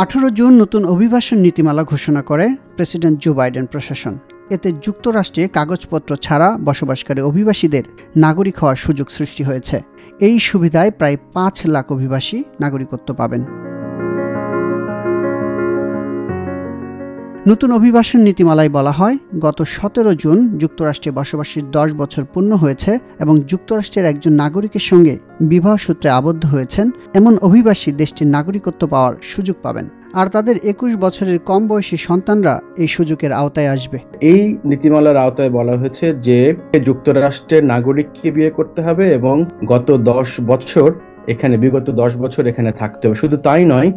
18 June নতুন অভিবাসন নীতিমালা ঘোষণা করে প্রেসিডেন্ট জো বাইডেন প্রশাসন। এতে যুক্তরাষ্ট্রে কাগজপত্র ছাড়া বসবাসকারী অভিবাসীদের নাগরিক হওয়ার সুযোগ সৃষ্টি হয়েছে। এই সুবিধায় প্রায় 5 লাখ অভিবাসী নাগরিকত্ব পাবেন। নতুন অভিবাসন নীতিমালায় বলা হয়, গত 17 জুন যুক্তরাষ্ট্রে বসবাসের 10 বছর পূর্ণ হয়েছে এবং যুক্তরাষ্ট্রের একজন নাগরিকের সঙ্গে বিবাহ সূত্রে আবদ্ধ হয়েছেন এমন অভিবাসী দেশটির নাগরিকত্ব পাওয়ার সুযোগ পাবেন, আর তাদের 21 বছরের কম বয়সী সন্তানরা এই সুযোগের আওতায় আসবে। এই নীতিমালার আওতায় বলা হয়েছে যে যুক্তরাষ্ট্রের নাগরিককে বিয়ে করতে হবে এবং গত 10 বছর এখানে বিগত 10 বছর এখানে থাকতে হবে। শুধু তাই নয়,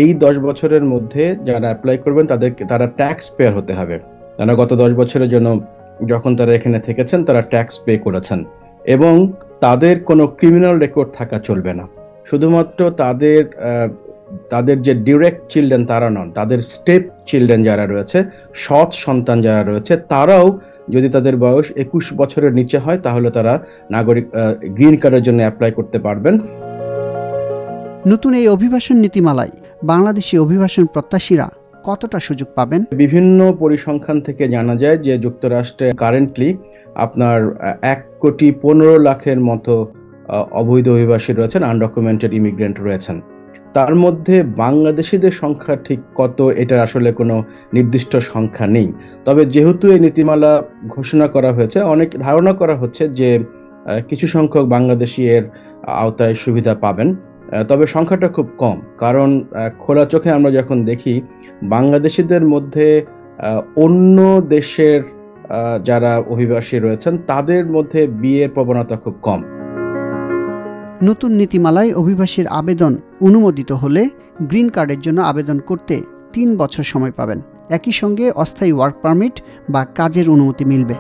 এই 10 বছরের মধ্যে যারা অ্যাপ্লাই করবেন তারা ট্যাক্স পেয়ার হতে হবে। যারা গত 10 বছরের জন্য যখন তারা এখানে থেকেছেন তারা ট্যাক্স পে করেছেন এবং তাদের কোনো ক্রিমিনাল রেকর্ড থাকা চলবে না। শুধুমাত্র তাদের যে ডিরেক্ট চিলড্রেন তারা নন, তাদের স্টেপ চিলড্রেন যারা রয়েছে, সৎ সন্তান যারা রয়েছে, তারাও যদি তাদের বয়স 21 বছরের নিচে হয় তাহলে তারা গ্রিন কার্ডের জন্য অ্যাপ্লাই করতে পারবেন। নতুন এই অভিবাসন নীতিমালায় বাংলাদেশি অভিবাসন প্রত্যাশীরা কতটা সুযোগ পাবেন? বিভিন্ন পরিসংখ্যান থেকে জানা যায় যে যুক্তরাষ্ট্রে কারেন্টলি আপনার 1,15,00,000-এর মতো অবৈধ অভিবাসী রয়েছেন, আনডকুমেন্টেড ইমিগ্রেন্ট রয়েছেন। তার মধ্যে বাংলাদেশিদের সংখ্যা ঠিক কত, এটার আসলে কোনো নির্দিষ্ট সংখ্যা নেই। তবে যেহেতু এই নীতিমালা ঘোষণা করা হয়েছে, অনেক ধারণা করা হচ্ছে যে কিছু সংখ্যক বাংলাদেশি এর আওতায় সুবিধা পাবেন। তবে সংখ্যাটা খুব কম, কারণ খোলা চোখে আমরা যখন দেখি বাংলাদেশিদের মধ্যে অন্য দেশের যারা অভিবাসী রয়েছেন তাদের মধ্যে বিয়ের প্রবণতা খুব কম। নতুন নীতিমালায় অভিবাসীর আবেদন অনুমোদিত হলে গ্রিন কার্ডের জন্য আবেদন করতে 3 বছর সময় পাবেন। একই সঙ্গে অস্থায়ী ওয়ার্ক পারমিট বা কাজের অনুমতি মিলবে।